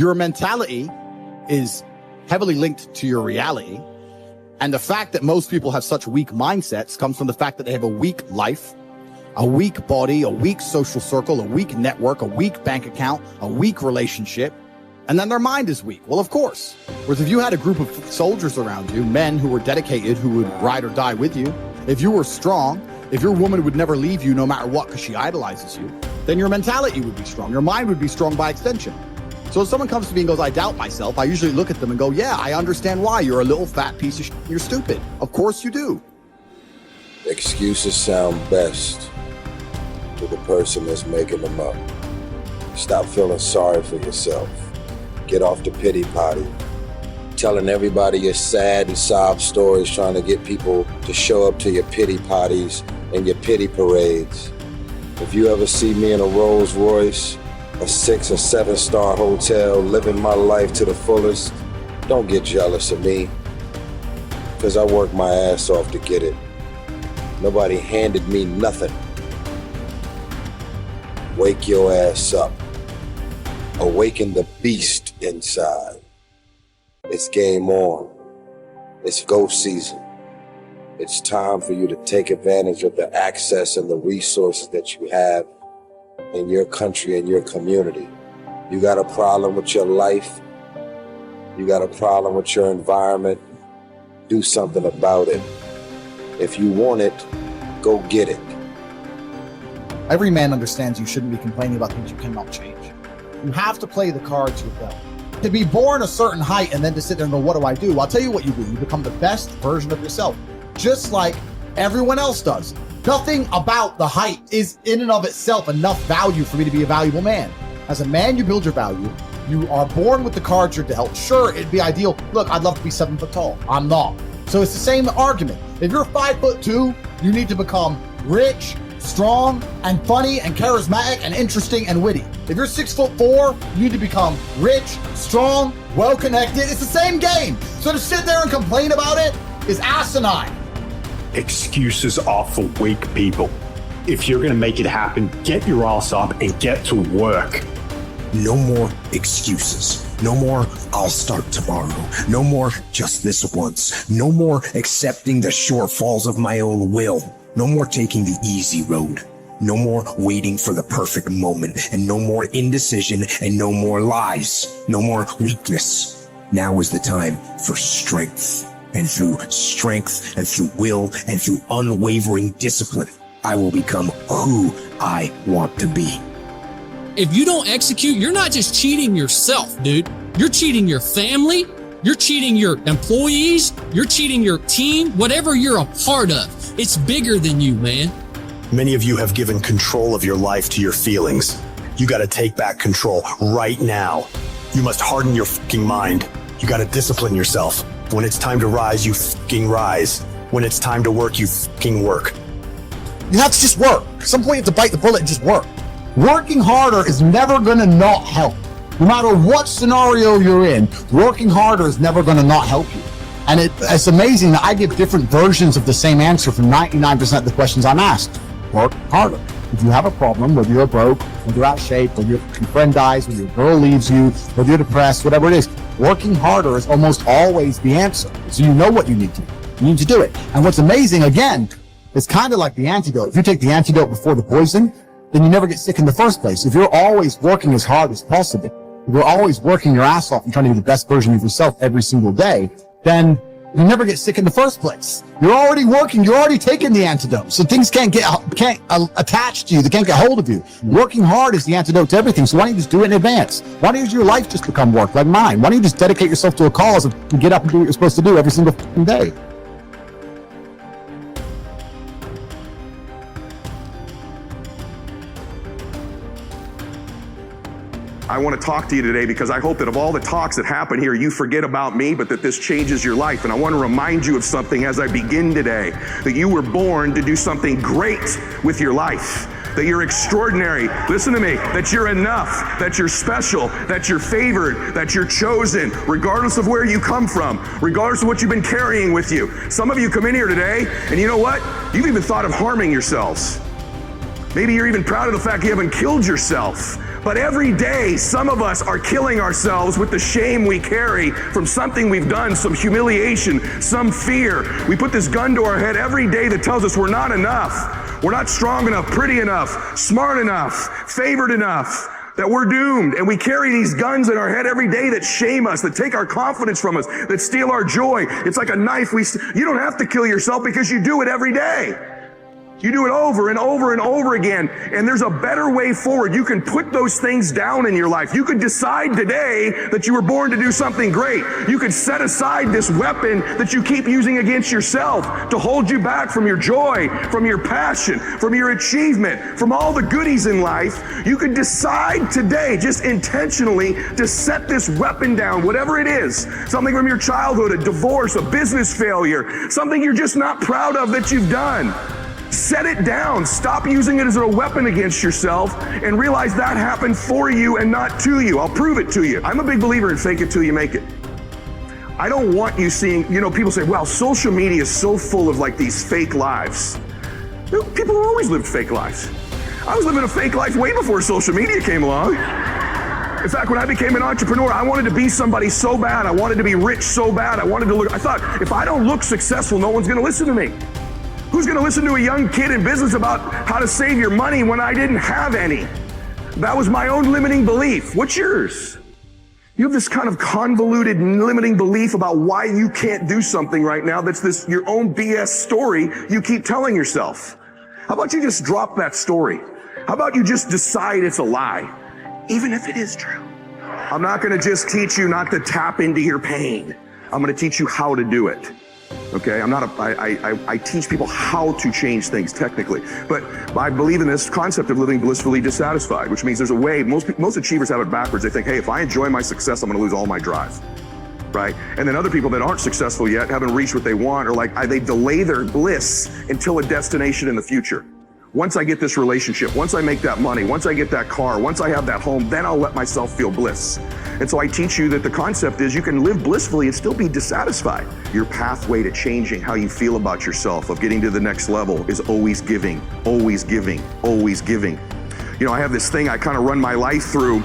Your mentality is heavily linked to your reality. And the fact that most people have such weak mindsets comes from the fact that they have a weak life, a weak body, a weak social circle, a weak network, a weak bank account, a weak relationship, and then their mind is weak. Well, of course. Whereas if you had a group of soldiers around you, men who were dedicated, who would ride or die with you, if you were strong, if your woman would never leave you no matter what because she idolizes you, then your mentality would be strong. Your mind would be strong by extension. So if someone comes to me and goes, I doubt myself, I usually look at them and go, yeah, I understand why. You're a little fat piece of shit. You're stupid. Of course you do. Excuses sound best to the person that's making them up. Stop feeling sorry for yourself. Get off the pity potty. Telling everybody your sad and sob stories, trying to get people to show up to your pity potties and your pity parades. If you ever see me in a Rolls Royce, a 6 or 7 star hotel, living my life to the fullest, don't get jealous of me, because I worked my ass off to get it. Nobody handed me nothing. Wake your ass up. Awaken the beast inside. It's game on. It's go season. It's time for you to take advantage of the access and the resources that you have in your country and your community. You got a problem with your life. You got a problem with your environment. Do something about it. If you want it, go get it. Every man understands you shouldn't be complaining about things you cannot change. You have to play the cards you're dealt. To be born a certain height and then to sit there and go, what do I do? I'll tell you what you do. You become the best version of yourself, just like everyone else does. Nothing about the height is in and of itself enough value for me to be a valuable man. As a man, you build your value. You are born with the cards you're dealt. Sure, it'd be ideal. Look, I'd love to be 7 foot tall. I'm not. So it's the same argument. If you're 5'2", you need to become rich, strong, and funny, and charismatic, and interesting, and witty. If you're 6'4", you need to become rich, strong, well-connected. It's the same game. So to sit there and complain about it is asinine. Excuses are for weak people. If you're gonna make it happen, get your ass up and get to work. No more excuses. No more, I'll start tomorrow. No more, just this once. No more accepting the shortfalls of my own will. No more taking the easy road. No more waiting for the perfect moment. And no more indecision and no more lies. No more weakness. Now is the time for strength. And through strength and through will and through unwavering discipline, I will become who I want to be. If you don't execute, you're not just cheating yourself, dude. You're cheating your family. You're cheating your employees. You're cheating your team. Whatever you're a part of, it's bigger than you, man. Many of you have given control of your life to your feelings. You gotta take back control right now. You must harden your fucking mind. You gotta discipline yourself. When it's time to rise, you fucking rise. When it's time to work, you fucking work. You have to just work. At some point you have to bite the bullet and just work. Working harder is never gonna not help. No matter what scenario you're in, working harder is never gonna not help you. And it's amazing that I give different versions of the same answer for 99% of the questions I'm asked. Work harder. If you have a problem, whether you're broke, whether you're out of shape, whether your friend dies, whether your girl leaves you, whether you're depressed, whatever it is, working harder is almost always the answer. So you know what you need to do. You need to do it. And what's amazing, again, it's kind of like the antidote. If you take the antidote before the poison, then you never get sick in the first place. If you're always working as hard as possible, if you're always working your ass off and trying to be the best version of yourself every single day, then you never get sick in the first place. You're already working. You're already taking the antidote. So things can't attach to you. They can't get hold of you. Working hard is the antidote to everything. So why don't you just do it in advance? Why don't your life just become work like mine? Why don't you just dedicate yourself to a cause and get up and do what you're supposed to do every single day? I want to talk to you today because I hope that of all the talks that happen here, you forget about me, but that this changes your life. And I want to remind you of something as I begin today, that you were born to do something great with your life, that you're extraordinary. Listen to me, that you're enough, that you're special, that you're favored, that you're chosen, regardless of where you come from, regardless of what you've been carrying with you. Some of you come in here today, and you know what? You've even thought of harming yourselves. Maybe you're even proud of the fact you haven't killed yourself. But every day, some of us are killing ourselves with the shame we carry from something we've done, some humiliation, some fear. We put this gun to our head every day that tells us we're not enough. We're not strong enough, pretty enough, smart enough, favored enough, that we're doomed. And we carry these guns in our head every day that shame us, that take our confidence from us, that steal our joy. It's like a knife. You don't have to kill yourself because you do it every day. You do it over and over and over again. And there's a better way forward. You can put those things down in your life. You could decide today that you were born to do something great. You could set aside this weapon that you keep using against yourself to hold you back from your joy, from your passion, from your achievement, from all the goodies in life. You could decide today, just intentionally, to set this weapon down, whatever it is. Something from your childhood, a divorce, a business failure, something you're just not proud of that you've done. Set it down. Stop using it as a weapon against yourself and realize that happened for you and not to you. I'll prove it to you. I'm a big believer in fake it till you make it. I don't want you seeing, people say, well, social media is so full of like these fake lives. People have always lived fake lives. I was living a fake life way before social media came along. In fact, when I became an entrepreneur, I wanted to be somebody so bad. I wanted to be rich so bad. I thought, if I don't look successful, no one's going to listen to me. Who's going to listen to a young kid in business about how to save your money when I didn't have any? That was my own limiting belief. What's yours? You have this kind of convoluted limiting belief about why you can't do something right now that's your own BS story you keep telling yourself. How about you just drop that story? How about you just decide it's a lie, even if it is true? I'm not going to just teach you not to tap into your pain. I'm going to teach you how to do it. Okay, I teach people how to change things technically, but I believe in this concept of living blissfully dissatisfied, which means there's a way. Most achievers have it backwards. They think, hey, if I enjoy my success, I'm going to lose all my drive, right? And then other people that aren't successful yet, haven't reached what they want, or they delay their bliss until a destination in the future. Once I get this relationship, once I make that money, once I get that car, once I have that home, then I'll let myself feel bliss. And so I teach you that the concept is you can live blissfully and still be dissatisfied. Your pathway to changing how you feel about yourself, of getting to the next level, is always giving, always giving, always giving. I have this thing I kind of run my life through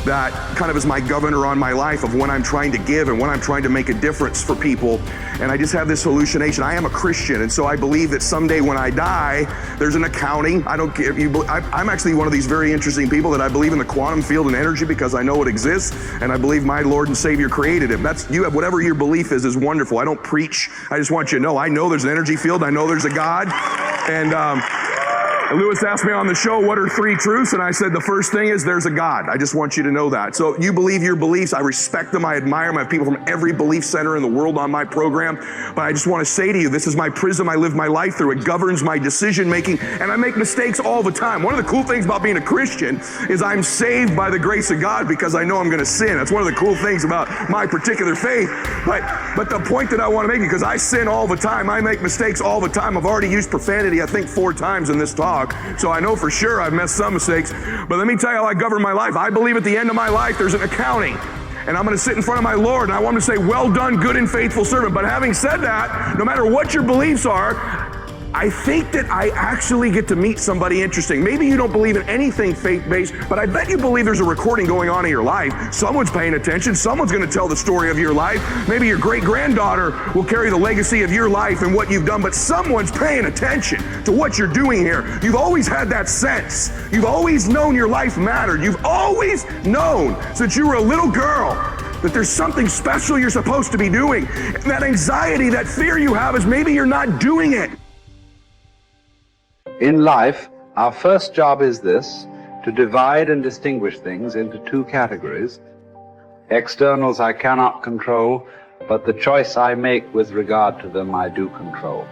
that kind of is my governor on my life of when I'm trying to give and when I'm trying to make a difference for people. And I just have this hallucination. I am a Christian, and so I believe that someday when I die, there's an accounting. I don't care if you. I'm actually one of these very interesting people that I believe in the quantum field and energy because I know it exists, and I believe my Lord and Savior created it. You have whatever your belief is wonderful. I don't preach. I just want you to know. I know there's an energy field. I know there's a God, and Lewis asked me on the show, what are 3 truths? And I said, the first thing is there's a God. I just want you to know that. So you believe your beliefs. I respect them. I admire them. I have people from every belief center in the world on my program. But I just want to say to you, this is my prism I live my life through. It governs my decision making. And I make mistakes all the time. One of the cool things about being a Christian is I'm saved by the grace of God because I know I'm going to sin. That's one of the cool things about my particular faith. But the point that I want to make, because I sin all the time. I make mistakes all the time. I've already used profanity, I think, 4 times in this talk. So I know for sure I've messed some mistakes. But let me tell you how I govern my life. I believe at the end of my life there's an accounting. And I'm going to sit in front of my Lord and I want him to say, well done, good and faithful servant. But having said that, no matter what your beliefs are, I think that I actually get to meet somebody interesting. Maybe you don't believe in anything faith-based, but I bet you believe there's a recording going on in your life. Someone's paying attention. Someone's going to tell the story of your life. Maybe your great-granddaughter will carry the legacy of your life and what you've done, but someone's paying attention to what you're doing here. You've always had that sense. You've always known your life mattered. You've always known since you were a little girl that there's something special you're supposed to be doing. And that anxiety, that fear you have is maybe you're not doing it. In life, our first job is this: to divide and distinguish things into 2 categories. Externals I cannot control, but the choice I make with regard to them I do control.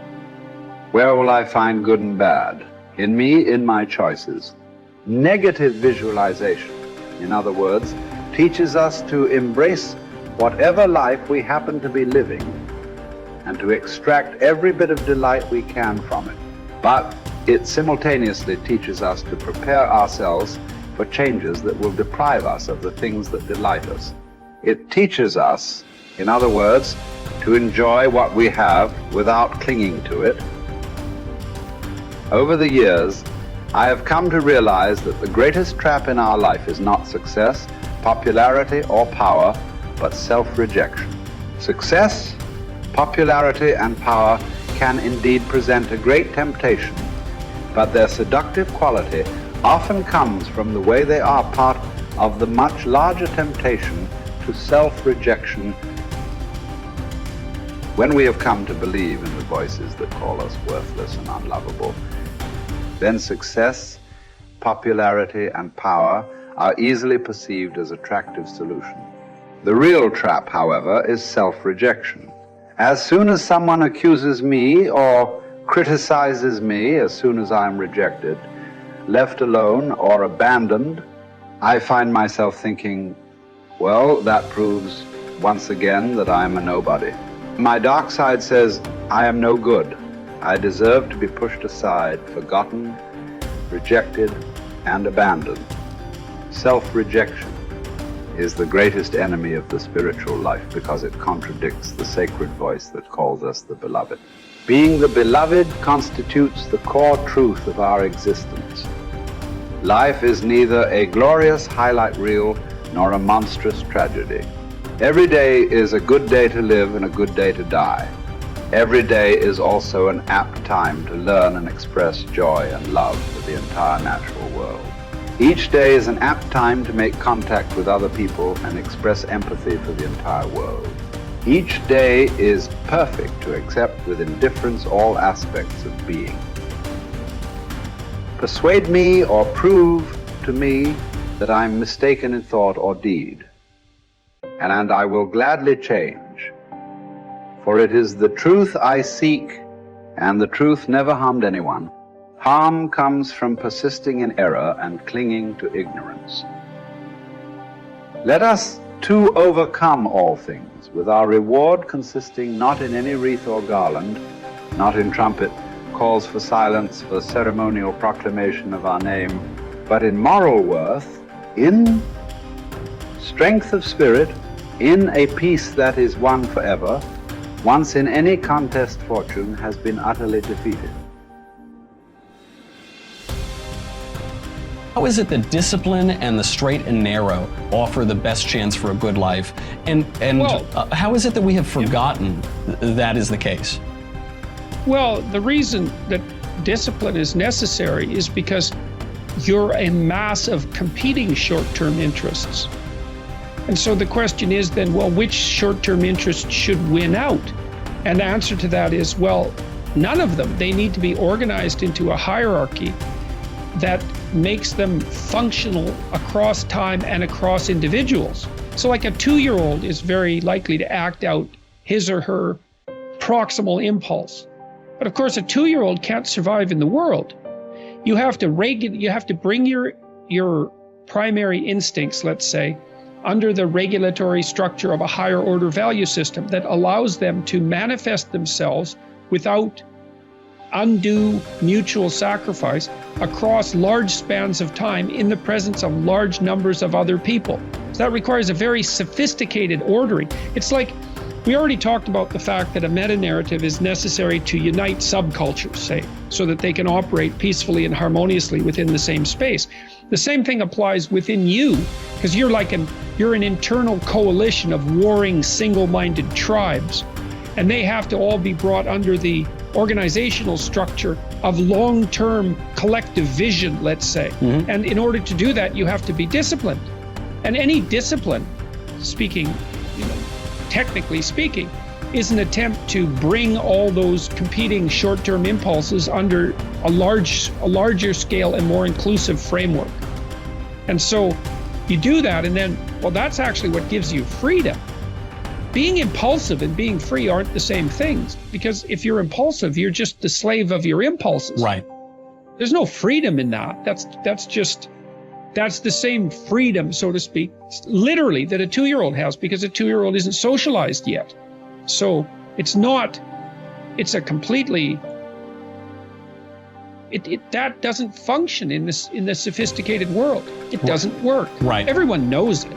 Where will I find good and bad? In me, in my choices. Negative visualization, in other words, teaches us to embrace whatever life we happen to be living and to extract every bit of delight we can from it. But it simultaneously teaches us to prepare ourselves for changes that will deprive us of the things that delight us. It teaches us, in other words, to enjoy what we have without clinging to it. Over the years, I have come to realize that the greatest trap in our life is not success, popularity, or power, but self-rejection. Success, popularity, and power can indeed present a great temptation, but their seductive quality often comes from the way they are part of the much larger temptation to self-rejection. When we have come to believe in the voices that call us worthless and unlovable, then success, popularity, and power are easily perceived as attractive solutions. The real trap, however, is self-rejection. As soon as someone accuses me or criticizes me, as soon as I'm rejected, left alone, or abandoned, I find myself thinking, well, that proves once again that I'm a nobody. My dark side says, I am no good. I deserve to be pushed aside, forgotten, rejected, and abandoned. Self-rejection is the greatest enemy of the spiritual life because it contradicts the sacred voice that calls us the beloved. Being the beloved constitutes the core truth of our existence. Life is neither a glorious highlight reel nor a monstrous tragedy. Every day is a good day to live and a good day to die. Every day is also an apt time to learn and express joy and love for the entire natural world. Each day is an apt time to make contact with other people and express empathy for the entire world. Each day is perfect to accept with indifference all aspects of being. Persuade me or prove to me that I'm mistaken in thought or deed, and I will gladly change. For it is the truth I seek, and the truth never harmed anyone. Harm comes from persisting in error and clinging to ignorance. Let us too overcome all things, with our reward consisting not in any wreath or garland, not in trumpet, calls for silence, for ceremonial proclamation of our name, but in moral worth, in strength of spirit, in a peace that is won forever, once in any contest fortune has been utterly defeated. How is it that discipline and the straight and narrow offer the best chance for a good life? And how is it that we have forgotten that is the case? Well, the reason that discipline is necessary is because you're a mass of competing short-term interests. And so the question is then, well, which short-term interest should win out? And the answer to that is, well, none of them. They need to be organized into a hierarchy that makes them functional across time and across individuals. So like a 2-year-old is very likely to act out his or her proximal impulse. But of course, a 2-year-old can't survive in the world. You have to bring your primary instincts, let's say, under the regulatory structure of a higher order value system that allows them to manifest themselves without undue mutual sacrifice across large spans of time in the presence of large numbers of other people. So that requires a very sophisticated ordering. It's like, we already talked about the fact that a meta-narrative is necessary to unite subcultures, say, so that they can operate peacefully and harmoniously within the same space. The same thing applies within you, because you're an internal coalition of warring single-minded tribes, and they have to all be brought under the organizational structure of long-term collective vision, let's say. Mm-hmm. And in order to do that, you have to be disciplined. And any discipline, technically speaking, is an attempt to bring all those competing short-term impulses under a larger scale and more inclusive framework. And so you do that, and then, well, that's actually what gives you freedom. Being impulsive and being free aren't the same things, because if you're impulsive, you're just the slave of your impulses. Right. There's no freedom in that. That's the same freedom, so to speak, literally, that a 2-year-old has, because a 2-year-old isn't socialized yet. So it's a completely, that doesn't function in the sophisticated world. It doesn't work. Right. Everyone knows it.